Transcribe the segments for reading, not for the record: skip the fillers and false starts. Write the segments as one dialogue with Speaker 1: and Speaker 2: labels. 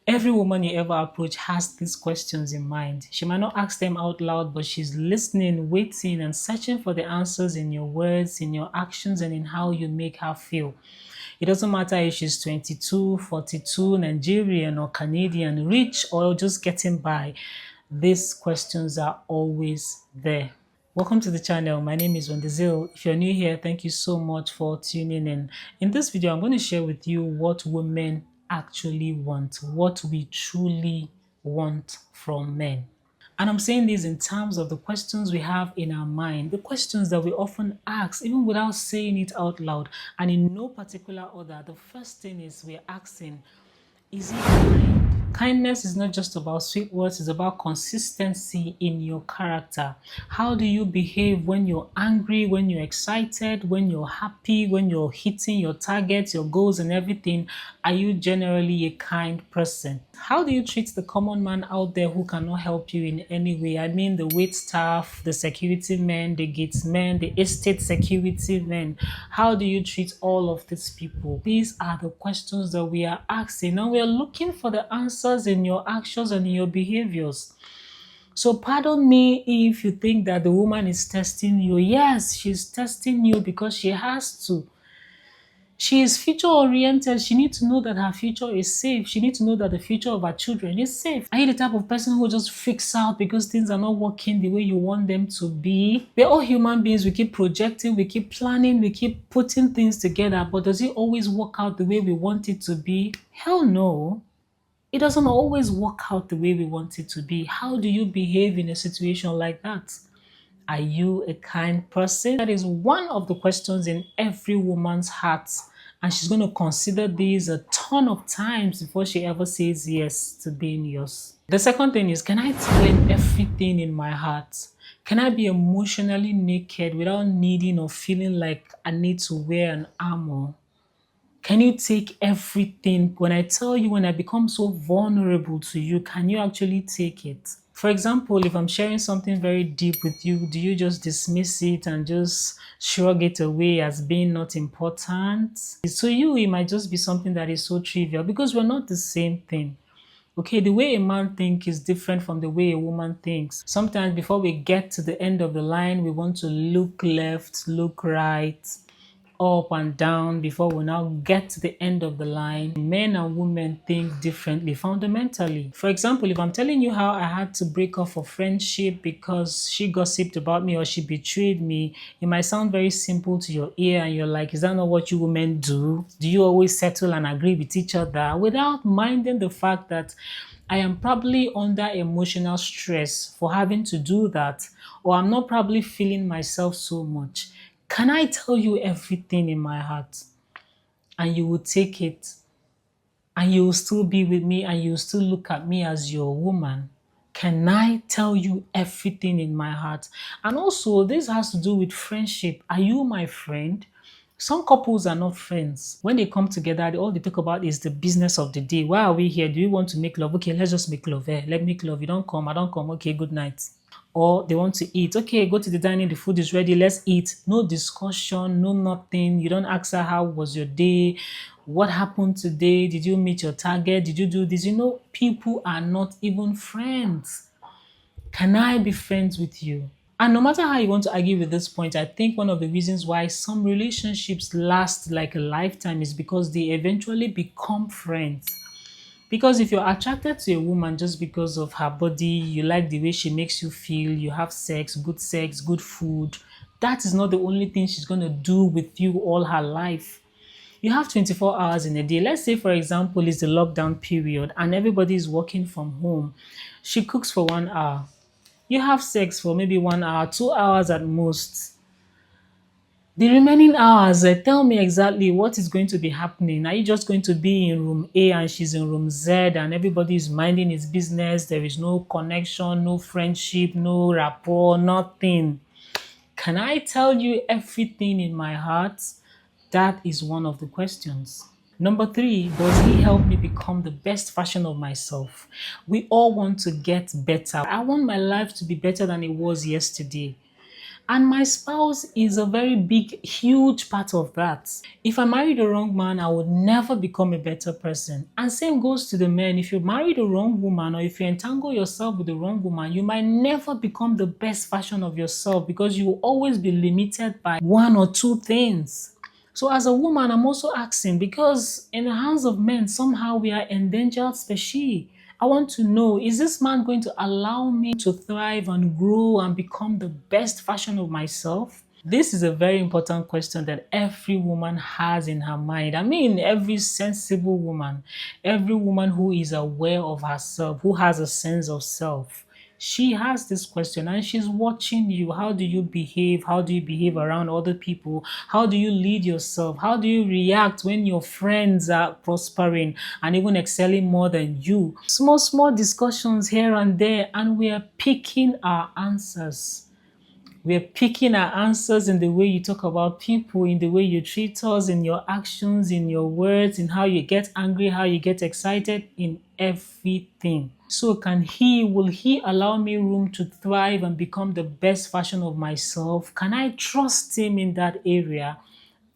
Speaker 1: Every woman you ever approach has these questions in mind. She might not ask them out loud, but she's listening, waiting, and searching for the answers in your words, in your actions, and in how you make her feel. It doesn't matter if she's 22, 42, Nigerian or Canadian, rich or just getting by. These questions are always there. Welcome to the channel. My name is Wendyzeal. If you're new here, thank you so much for tuning in. In this video, I'm going to share with you what women actually want, what we truly want from men. And I'm saying this in terms of the questions we have in our mind, the questions that we often ask, even without saying it out loud, and in no particular order. The first thing is we're asking, is he kind? Kindness is not just about sweet words, it's about consistency in your character. How do you behave when you're angry, when you're excited, when you're happy, when you're hitting your targets, your goals, and everything? Are you generally a kind person? How do you treat the common man out there who cannot help you in any way? I mean, the wait staff, the security men, the gates men, the estate security men. How do you treat all of these people? These are the questions that we are asking, and we are looking for the answers in your actions and in your behaviors. So pardon me if you think that the woman is testing you. Yes, she's testing you because she has to. She is future oriented. She needs to know that her future is safe. She needs to know that the future of her children is safe. Are you the type of person who just freaks out because things are not working the way you want them to be? We're all human beings. We keep projecting, we keep planning, we keep putting things together. But does it always work out the way we want it to be? Hell no. It doesn't always work out the way we want it to be. How do you behave in a situation like that? Are you a kind person? That is one of the questions in every woman's heart. And she's going to consider these a ton of times before she ever says yes to being yours. The second thing is, can I tell him everything in my heart? Can I be emotionally naked without needing or feeling like I need to wear an armor? Can you take everything? When I tell you, when I become so vulnerable to you, can you actually take it? For example, if I'm sharing something very deep with you, do you just dismiss it and just shrug it away as being not important? To you, it might just be something that is so trivial because we're not the same thing. Okay, the way a man thinks is different from the way a woman thinks. Sometimes before we get to the end of the line, we want to look left, look right, up and down before we now get to the end of the line. Men and women think differently fundamentally. For example, if I'm telling you how I had to break off a friendship because she gossiped about me or she betrayed me, it might sound very simple to your ear and you're like, is that not what you women do? Do you always settle and agree with each other without minding the fact that I am probably under emotional stress for having to do that, or I'm not probably feeling myself so much? Can I tell you everything in my heart and you will take it and you will still be with me and you will still look at me as your woman? Can I tell you everything in my heart? And also, this has to do with friendship. Are you my friend? Some couples are not friends. When they come together, all they talk about is the business of the day. Why are we here? Do you want to make love? Okay, let's just make love. Let me make love. You don't come, I don't come. Okay, good night. Or they want to eat. Okay, go to the dining, the food is ready, let's eat. No discussion, no nothing. You don't ask her how was your day, what happened today, did you meet your target, did you do this? People are not even friends. Can I be friends with you? And no matter how you want to argue with this point, I think one of the reasons why some relationships last like a lifetime is because they eventually become friends. Because if you're attracted to a woman just because of her body, you like the way she makes you feel, you have sex, good food, that is not the only thing she's going to do with you all her life. You have 24 hours in a day. Let's say, for example, it's the lockdown period and everybody is working from home. She cooks for 1 hour. You have sex for maybe 1 hour, 2 hours at most. The remaining hours, tell me exactly what is going to be happening. Are you just going to be in room A and she's in room Z and everybody is minding his business? There is no connection, no friendship, no rapport, nothing. Can I tell you everything in my heart? That is one of the questions. Number three, does he help me become the best version of myself? We all want to get better. I want my life to be better than it was yesterday. And my spouse is a very big, huge part of that. If I marry the wrong man, I would never become a better person. And same goes to the men. If you marry the wrong woman or if you entangle yourself with the wrong woman, you might never become the best version of yourself because you will always be limited by one or two things. So as a woman, I'm also asking because in the hands of men, somehow we are endangered species. I want to know, is this man going to allow me to thrive and grow and become the best version of myself? This is a very important question that every woman has in her mind. I mean, every sensible woman, every woman who is aware of herself, who has a sense of self, she has this question and she's watching you. How do you behave? How do you behave around other people? How do you lead yourself? How do you react when your friends are prospering and even excelling more than you? Small, small discussions here and there, and we are picking our answers. We're picking our answers in the way you talk about people, in the way you treat us, in your actions, in your words, in how you get angry, how you get excited, in everything. So will he allow me room to thrive and become the best version of myself? Can I trust him in that area?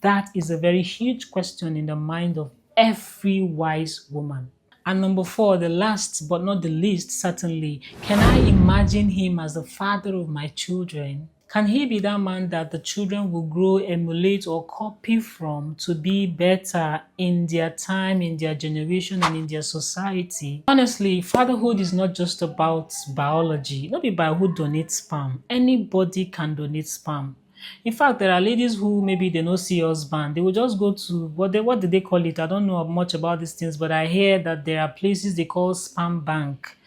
Speaker 1: That is a very huge question in the mind of every wise woman. And number four, the last but not the least, certainly, can I imagine him as the father of my children? Can he be that man that the children will grow, emulate, or copy from to be better in their time, in their generation, and in their society? Honestly, fatherhood is not just about biology. Not be by who donates sperm. Anybody can donate sperm. In fact, there are ladies who maybe they no see husband. They will just go to what do they call it? I don't know much about these things, but I hear that there are places they call sperm bank.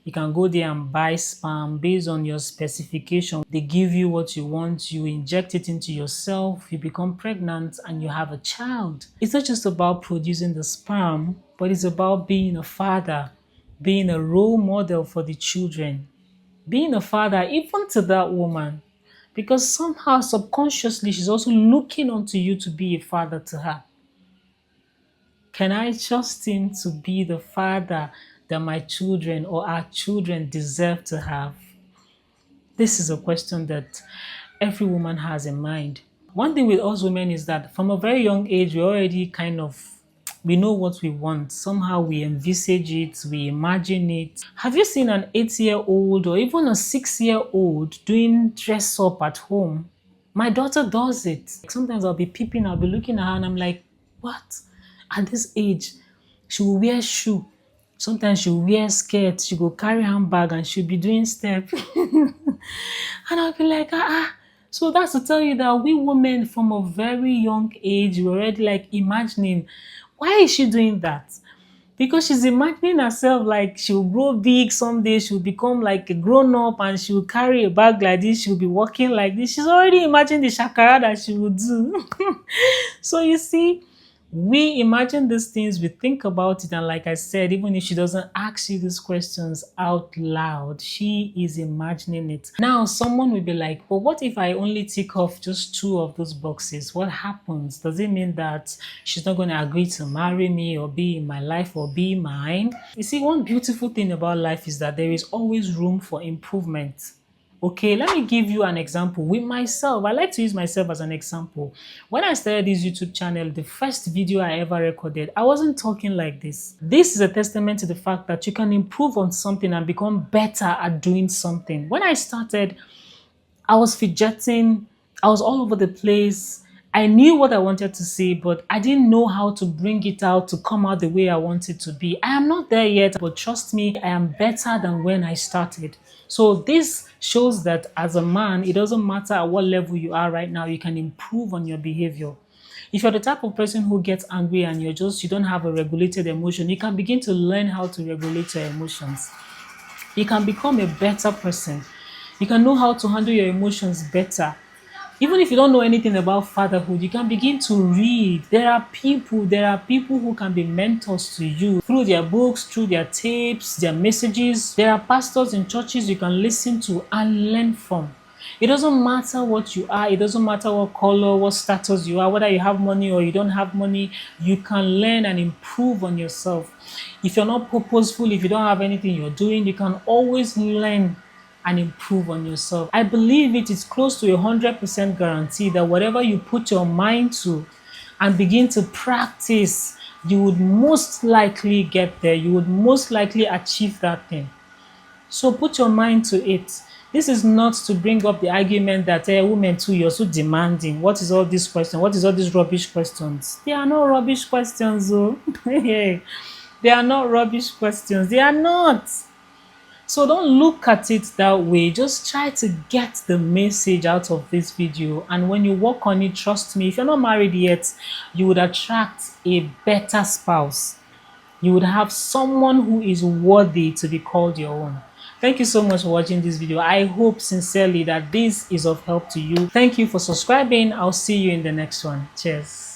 Speaker 1: You can go there and buy sperm based on your specification. They give you what you want, you inject it into yourself, you become pregnant, and you have a child. It's not just about producing the sperm, but it's about being a father, being a role model for the children, being a father even to that woman. Because somehow subconsciously she's also looking onto you to be a father to her. Can I trust him to be the father that my children or our children deserve to have? This is a question that every woman has in mind. One thing with us women is that from a very young age, we know what we want. Somehow we envisage it, we imagine it. Have you seen an 8-year-old or even a 6-year-old doing dress up at home? My daughter does it. Sometimes I'll be peeping, I'll be looking at her and I'm like, what? At this age, she will wear shoe. Sometimes she'll wear skirt, she go carry handbag and she'll be doing step. And I'll be like, ah. So that's to tell you that we women from a very young age, we're already like imagining, why is she doing that? Because she's imagining herself like she'll grow big someday, she'll become like a grown up and she'll carry a bag like this, she'll be walking like this. She's already imagined the shakara that she will do. So you see, we imagine these things, we think about it, and like I said, even if she doesn't ask you these questions out loud, she is imagining it. Now, someone will be like, but what if I only tick off just two of those boxes? What happens? Does it mean that she's not going to agree to marry me or be in my life or be mine? You see, one beautiful thing about life is that there is always room for improvement. Okay, let me give you an example with myself. I like to use myself as an example. When I started this YouTube channel, the first video I ever recorded, I wasn't talking like this. This is a testament to the fact that you can improve on something and become better at doing something. When I started, I was fidgeting, I was all over the place. I knew what I wanted to say, but I didn't know how to bring it out to come out the way I want it to be. I am not there yet, but trust me, I am better than when I started. So this shows that as a man, it doesn't matter at what level you are right now, you can improve on your behavior. If you're the type of person who gets angry and you don't have a regulated emotion, you can begin to learn how to regulate your emotions. You can become a better person. You can know how to handle your emotions better. Even if you don't know anything about fatherhood, you can begin to read. There are people who can be mentors to you through their books, through their tapes, their messages. There are pastors in churches you can listen to and learn from. It doesn't matter what you are, it doesn't matter what color, what status you are, whether you have money or you don't have money, you can learn and improve on yourself. If you're not purposeful, if you don't have anything you're doing, you can always learn and improve on yourself. I believe it is close to 100% guarantee that whatever you put your mind to and begin to practice, you would most likely get there. You would most likely achieve that thing. So put your mind to it. This is not to bring up the argument that women too, you're so demanding. What is all this question? What is all these rubbish questions? They are not rubbish questions, though. They are not rubbish questions. They are not. So don't look at it that way. Just try to get the message out of this video. And when you work on it, trust me, if you're not married yet, you would attract a better spouse. You would have someone who is worthy to be called your own. Thank you so much for watching this video. I hope sincerely that this is of help to you. Thank you for subscribing. I'll see you in the next one. Cheers.